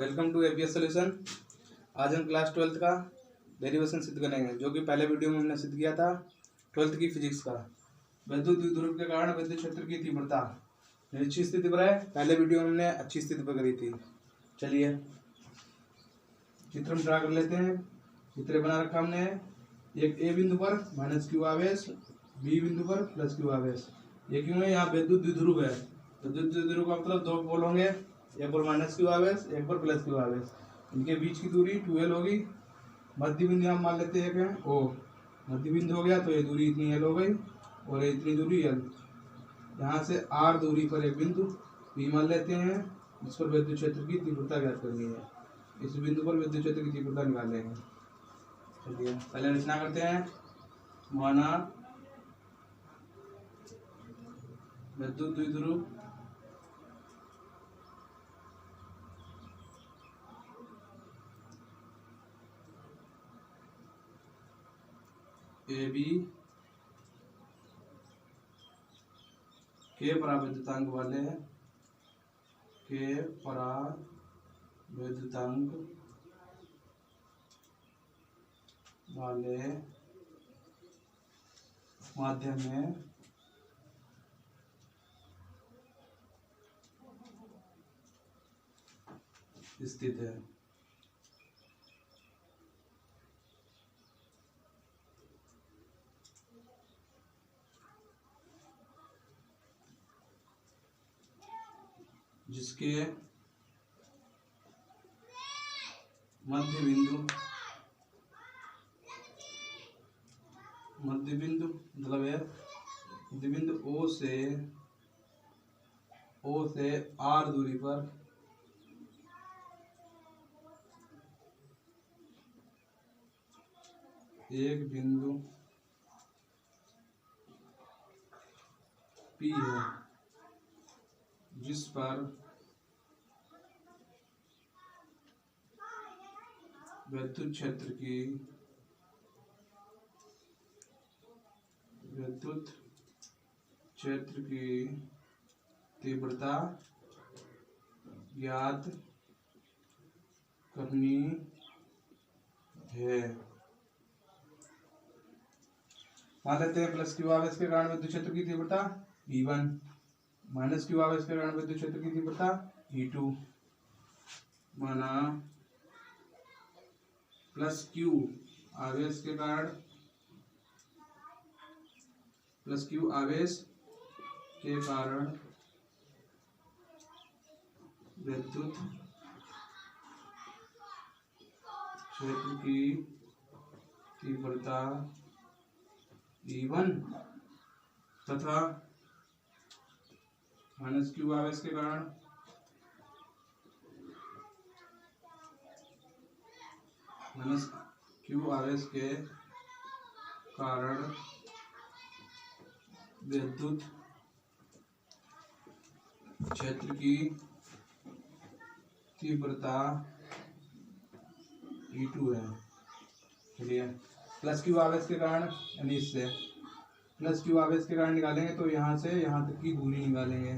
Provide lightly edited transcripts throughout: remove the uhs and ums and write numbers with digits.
Welcome to APS solution. आज हम class 12th का डेरिवेशन सिद्ध करेंगे, जो कि पहले वीडियो में हमने सिद्ध किया था 12th की फिजिक्स का। विद्युत द्विध्रुव के कारण विद्युत क्षेत्र की तीव्रता निश्चित स्थिति पर है। पहले वीडियो में हमने अच्छी स्थिति पर करी थी। चलिए चित्र हम ड्रा कर लेते हैं। चित्र बना रखा हमने, एक ए बिंदु पर माइनस क्यू आवेश, बी बिंदु पर प्लस क्यू आवेश। ये क्यों है? यहाँ विद्युत द्विध्रुव है। विद्युत द्विध्रुव का मतलब दो पोल होंगे, एक पर माइनस क्यू आवेश, एक पर प्लस क्यू आवेश। इनके बीच की दूरी 2l होगी। मध्य बिंदु हम मान लेते हैं एक है ओ। मध्य बिंदु हो गया तो ये दूरी इतनी l हो गई और ये इतनी दूरी l। यहाँ से r दूरी पर एक बिंदु P मान लेते हैं, जिस पर विद्युत क्षेत्र की तीव्रता ज्ञात करनी है। इस बिंदु पर विद्युत क्षेत्र की तीव्रता निकालेंगे। चलिए पहले रचना करते हैं। माना विद्युत द्विध्रुव ए बी के पराविद्युतांक वाले हैं, के पराविद्युतांक वाले माध्यम में स्थित है। जिसके मध्य बिंदु मतलब है मध्य बिंदु ओ से r दूरी पर एक बिंदु P है, जिस पर विद्युत क्षेत्र की तीव्रता ज्ञात करनी है। मान लेते हैं प्लस क्यू आवेश के कारण विद्युत क्षेत्र की तीव्रता E1, माइनस क्यू आवेश के कारण विद्युत क्षेत्र की तीव्रता E2। माना प्लस क्यू आवेश के कारण विद्युत क्षेत्र की तीव्रता E1 तथा माइनस क्यू आवेश के कारण विद्युत क्षेत्र की तीव्रता E2 है। चलिए प्लस क्यू आवेश के कारण यानी इससे प्लस क्यू आवेश के कारण निकालेंगे तो यहाँ से यहाँ तक की दूरी निकालेंगे।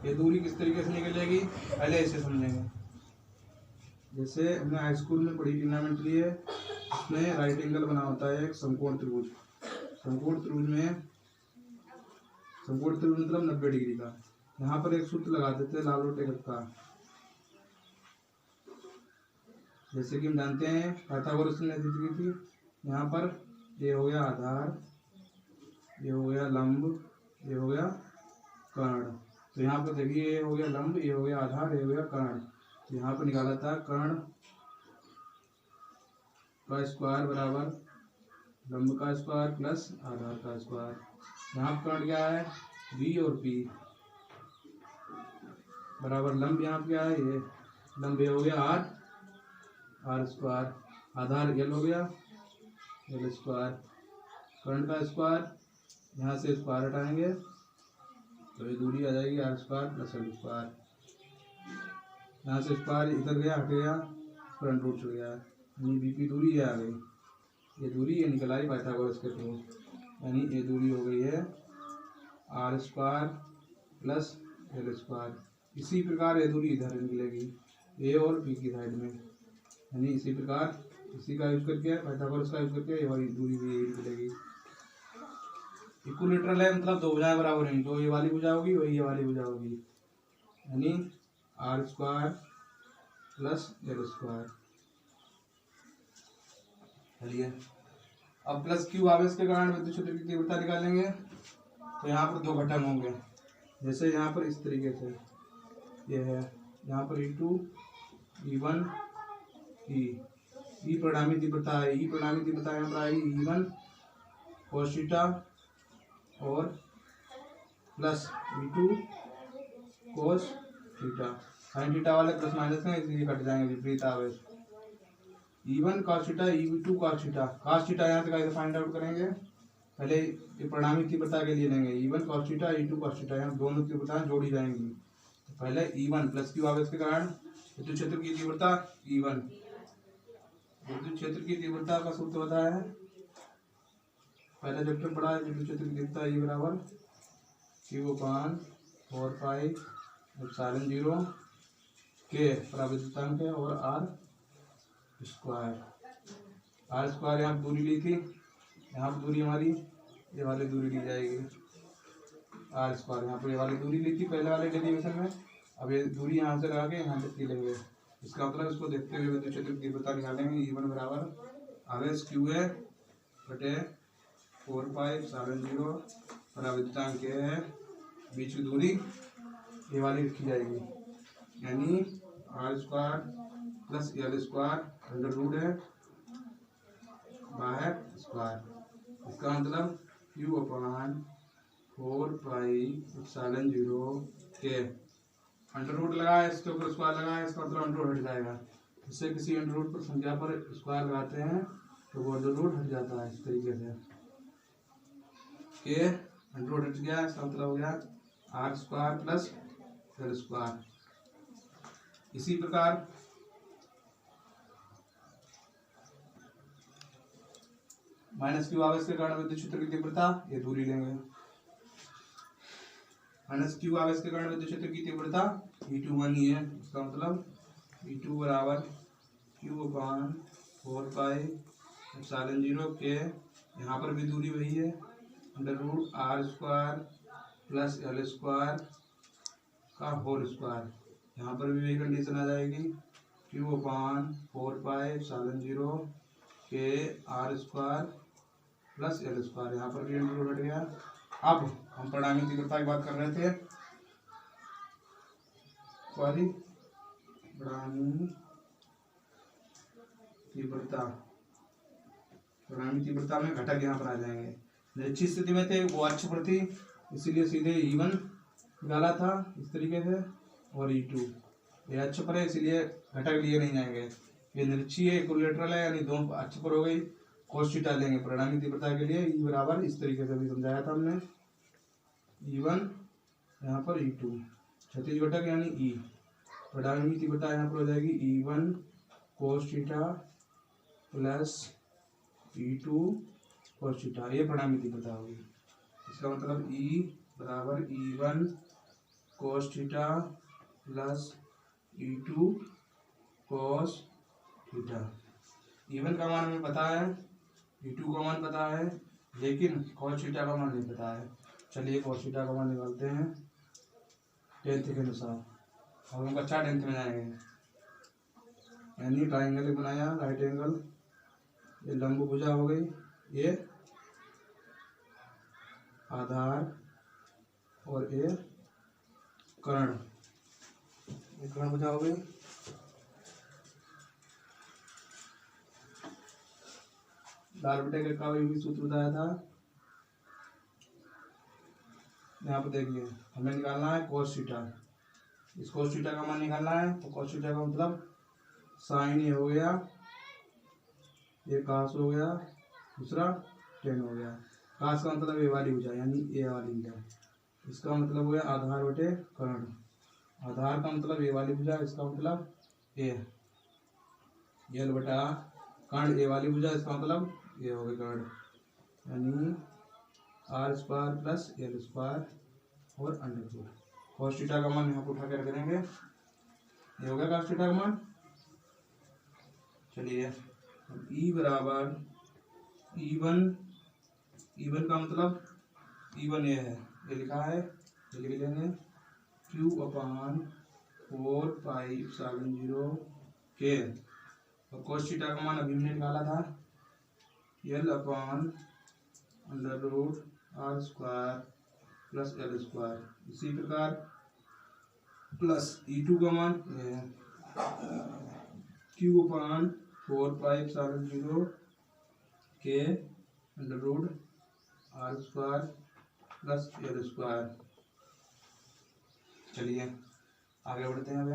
ये दूरी किस तरीके से निकलेगी पहले इसे समझेंगे। जैसे हमने हाई स्कूल में पढ़ी ट्रिग्नोमेट्री है, उसमें राइट एंगल बना होता है एक समकोण त्रिभुज। समकोण त्रिभुज मतलब 90 डिग्री का। यहाँ पर एक सूत्र लगा देते हैं लाल टेकट का। जैसे कि हम जानते हैं पाइथागोरस ने सिद्ध की थी। यहाँ पर ये हो गया आधार, ये हो गया लंब, ये हो गया कर्ण। तो यहाँ पर देखिए ये हो गया लंब, ये हो गया आधार, ये हो गया कर्ण। तो यहाँ पर निकाला था कर्ण का स्क्वायर बराबर लंब का स्क्वायर प्लस आधार का स्क्वायर। यहाँ पर कर्ण क्या है? V और P बराबर लंब यहाँ पर क्या है? ये लंब ये हो गया R स्क्वायर, आधार L हो गया L स्क्वायर, कर्ण का स्क्वायर, यहाँ से स्क्वायर हटाएंगे तो ये दूरी आ जाएगी R square plus L square. यहाँ से स्क्वायर इधर गया, हट गया, फ्रंट रूट चल गया, यानी BP दूरी ये आ गई। ये दूरी ये निकल आई पाइथागोरस के थ्रू, यानी ये दूरी हो गई है R² प्लस L²। इसी प्रकार ये दूरी इधर निकलेगी, ए और बी की साइड में। यानी इसी प्रकार इसी का यूज करके पाइथागोरस का यूज करके ये वाली दूरी भी यही मिलेगी। इक्विलेटरल है मतलब दो भुजाएं बराबर हैं, जो ये वाली भुजा होगी वही ये वाली भुजा होगी, यानी R square plus L square. चलिए अब प्लस क्यू आवेश के कारण विद्युत क्षेत्र की तीव्रता निकालेंगे। तो यहाँ पर दो घटक होंगे, जैसे यहाँ पर इस तरीके से ये है, यहाँ पर E2 E1 E परिणामी तीव्रता है, E परिणामी तीव्रता यहाँ पर आई E1 cos थीटा और plus E2 cos theta. Sine theta वाले प्लस माइनस में इसलिए कट जाएंगे विपरीत आवेश। E1 cos theta E2 cos theta. cos theta यहाँ से कैसे फाइंड आउट करेंगे, पहले ये परिणामी तीव्रता के लिए लेंगे E1 cos theta E2 cos theta, यहाँ दोनों तीव्रताएं जोड़ी जाएंगी। तो पहले E1 प्लस क्यू आवेश के कारण विद्युत क्षेत्र की तीव्रता E1, विद्युत क्षेत्र की तीव्रता का सूत्र बताया है, पहले चैप्टर पढ़ा है। विद्युत क्षेत्र की तीव्रता E बराबर Q/4πε0 के पराविद्युतांक है और R स्क्वायर यहाँ दूरी ली थी, यहाँ पर दूरी हमारी ये वाली दूरी ली जाएगी R स्क्वायर, यहाँ पर ये वाली दूरी ली थी पहले वाले डेरिवेशन में। अब ये दूरी यहाँ से लगा के यहाँ तक की लेंगे, इसका मतलब इसको देखते हुए विद्युत क्षेत्र की तीव्रता निकालेंगे। E1 बराबर आवेश Q है बटे 4πε0 पराविद्युतांक के है, बीच की दूरी ये वाली लिखी जाएगी, यानी R square plus L square under root है बाहर स्क्वायर। इसका मतलब Q/4πε0 के अंडर रूट लगा है, इसके ऊपर स्क्वायर लगा है, इसका मतलब अंडर रूट हट जाएगा। इससे किसी अंडर रूट पर संख्या पर स्क्वायर लगाते हैं तो वो अंडर रूट हट जाता है, इस तरीके से के अंडर रूट हट गया, इसका मतलब हो गया R square plus L square. इसी प्रकार माइनस क्यू आवेश के कारण विद्युत क्षेत्र की तीव्रता, ये दूरी लेंगे, माइनस क्यू आवेश के कारण विद्युत क्षेत्र की तीव्रता E2 ही है, इसका मतलब E2 बराबर Q/4πε0 के, यहाँ पर भी दूरी वही है under root R square plus L square का होल स्क्वायर। यहाँ पर भी वही कंडीशन आ जाएगी Q/4πε0 के R square plus L square, यहाँ पर भी अंडर रूट हट गया। अब हम परिणामी तीव्रता की बात कर रहे थे, परिणामी तीव्रता में घटक यहाँ पर आ जाएंगे। निश्चित स्थिति में थे वो अक्ष पर थी, इसीलिए सीधे E1 निकाला था इस तरीके से, और E2 ये अक्ष पर है इसीलिए घटक लिए नहीं जाएंगे। ये निश्चित है, इक्विलेटरल है, यानी दोनों अक्ष पर हो गई, cos थीटा लेंगे परिणामी तीव्रता के लिए। E बराबर इस तरीके से भी समझाया था हमने, E1 यहाँ पर E2 क्षैतिज घटक यानी E, परिणामी तीव्रता यहाँ पर हो जाएगी E1 cos theta plus E2 cos theta, ये परिणामी तीव्रता होगी। इसका मतलब E बराबर E1 cos theta plus E2 cos theta. E1 का मान हमें पता है, E2 का मान पता है, लेकिन cos थीटा का मान नहीं पता है। चलिए cos थीटा का मान निकालते हैं 10th के अनुसार, और हम कक्षा 10th में जाएंगे। यानी ट्राइंगल बनाया, राइट एंगल, ये लंब भुजा हो गई, ये आधार और ये कर्ण, ये कर्ण भुजा हो गई। लाल बटे का भी सूत्र बताया था, यहाँ पर देखिए हमें निकालना है cos थीटा, इस cos थीटा का मान निकालना है। तो cos थीटा का मतलब साइन ये हो गया, ये कास हो गया, दूसरा टेन हो गया। कास का मतलब ये वाली भुजा यानी ए वाली भुजा, इसका मतलब हो गया आधार बटे कर्ण, आधार का मतलब ये वाली भुजा, इसका मतलब ए, एल बटा कर्ण ए वाली भुजा, इसका मतलब ये हो गया कर्ण, यानी R square plus L square और अंडर रूट। cos थीटा का मान यहाँ पर उठा के रख देंगे, ये हो गया cos थीटा का मान। चलिए ई बराबर E1 का मतलब E1 ये है, ये लिखा है, ये लिख लेंगे Q अपान 4 पाई एप्सिलॉन 0 के, और cos थीटा का मान अभी हमने निकाला था L upon under root R square plus L square. इसी प्रकार प्लस E2 का मान Q अपान 4 पाई एप्सिलॉन 0 के under root R square plus L square. चलिए आगे बढ़ते हैं। अब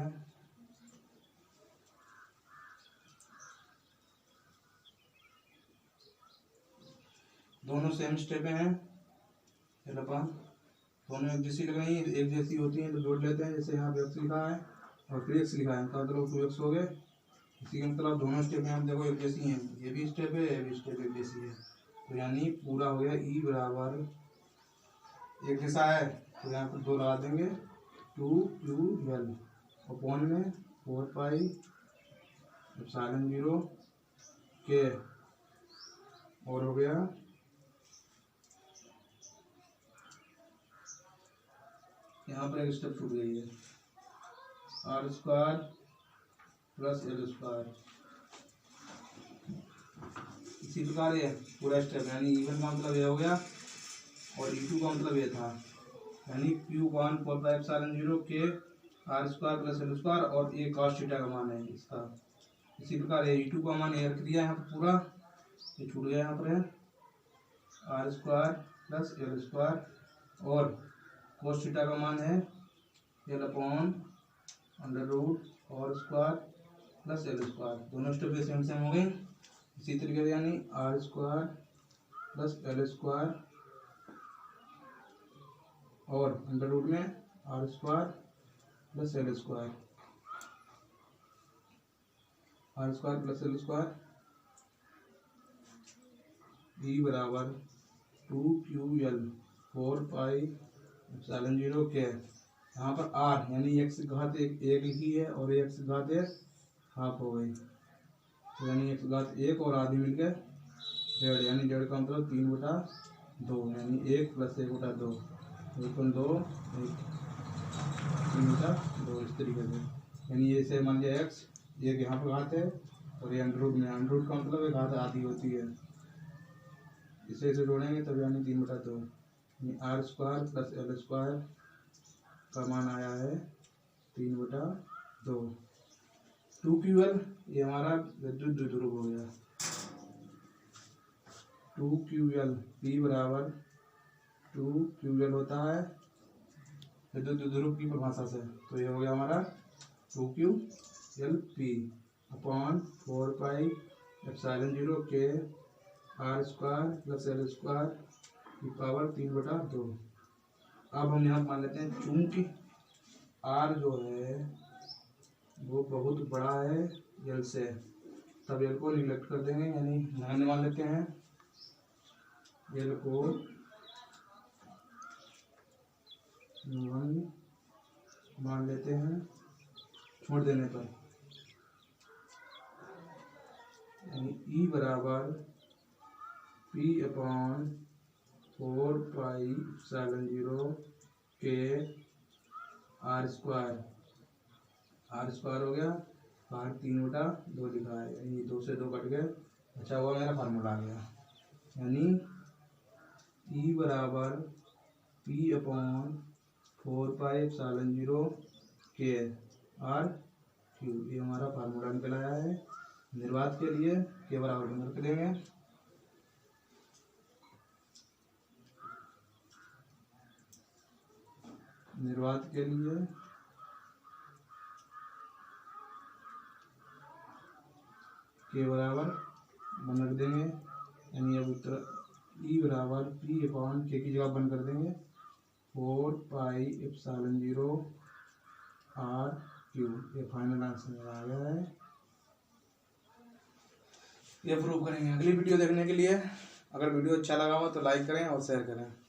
दोनों सेम स्टेप हैं, L अपान दोनों एक जैसी लगाई, एक जैसी होती हैं तो जोड़ लेते हैं। जैसे यहाँ पे x लिखा है और फिर x लिखा है, इसका मतलब 2x हो गए। इसी का मतलब दोनों स्टेप यहाँ देखो एक जैसी हैं, ये भी स्टेप है, ये भी स्टेप एक जैसी है, तो यानी पूरा हो गया E बराबर एक जैसा है तो यहाँ पर 2 लगा देंगे 2QL अपॉन में 4 पाई एप्सिलॉन 0 के, और हो गया यहाँ पर एक स्टेप छूट गई है R square plus L square. इसी प्रकार ये पूरा स्टेप यानी E1 का मतलब ये हो गया और E2 का मतलब ये था, यानी Q1 4 पाई एप्सिलॉन 0 के R square plus L square, और ये cos थीटा का मान है इसका। इसी प्रकार ये E2 का मान ये रख दिया यहाँ पर पूरा, ये छूट गया यहाँ पर है R square plus L square, और cos थीटा का मान है L upon under root R square plus L square. दोनों स्टेप सेम सेम हो गए। इसी तरीके से यानी R square plus L square और अंडर रूट में R square plus L square, R square plus L square E बराबर 2QL 4 पाई एप्सिलॉन 0 के, यहाँ पर R यानी x घात एक लिखी है और x घात एक हाफ हो गई, तो यानी x घात एक और आधी मिलकर 1.5, यानी 1.5 का मतलब 3/2, यानी 1 प्लस 1/2, 2 3/2 इस तरीके से। यानी ये से मान लिया x, एक यहाँ पर घात है और ये अंडर रूट में, अंडर रूट का मतलब एक घात आधी होती है, इसे जोड़ेंगे तब यानी 3/2, यानी R square plus L square का मान आया है 3/2। 2QL ये हमारा विद्युत द्विध्रुव हो गया। 2QL P बराबर 2QL होता है विद्युत द्विध्रुव की परिभाषा से, तो ये हो गया हमारा 2QLP अपॉन 4 पाई एप्सिलॉन 0 के R square plus L square की पावर 3/2। अब हम यहाँ मान लेते हैं चूंकि R जो है वो बहुत बड़ा है L से, तब L को निगलेक्ट कर देंगे, यानी नगण्य मान लेते हैं, L को नगण्य मान लेते हैं छोड़ देने पर, यानी E बराबर P अपॉन 4 पाई एप्सिलॉन 0 के R स्क्वायर हो गया, बाहर 3/2 लिखा है, यानी 2 से 2 कट गए, अच्छा हुआ मेरा फार्मूला आ गया, यानी E बराबर P अपॉन 4 पाई एप्सिलॉन 0 के R क्यूब, ये हमारा फार्मूला निकल आया है। निर्वात के लिए के बराबर रख देंगे, निर्वात के लिए के बराबर 1 रख देंगे, यानी अब उत्तर ई बराबर पी अपॉन के की जगह 1 कर देंगे 4 पाई एप्सिलॉन 0 आर क्यूब। ये फाइनल आंसर आ गया है। ये प्रूव करेंगे। अगली वीडियो देखने के लिए अगर वीडियो अच्छा लगा हो तो लाइक करें और शेयर करें।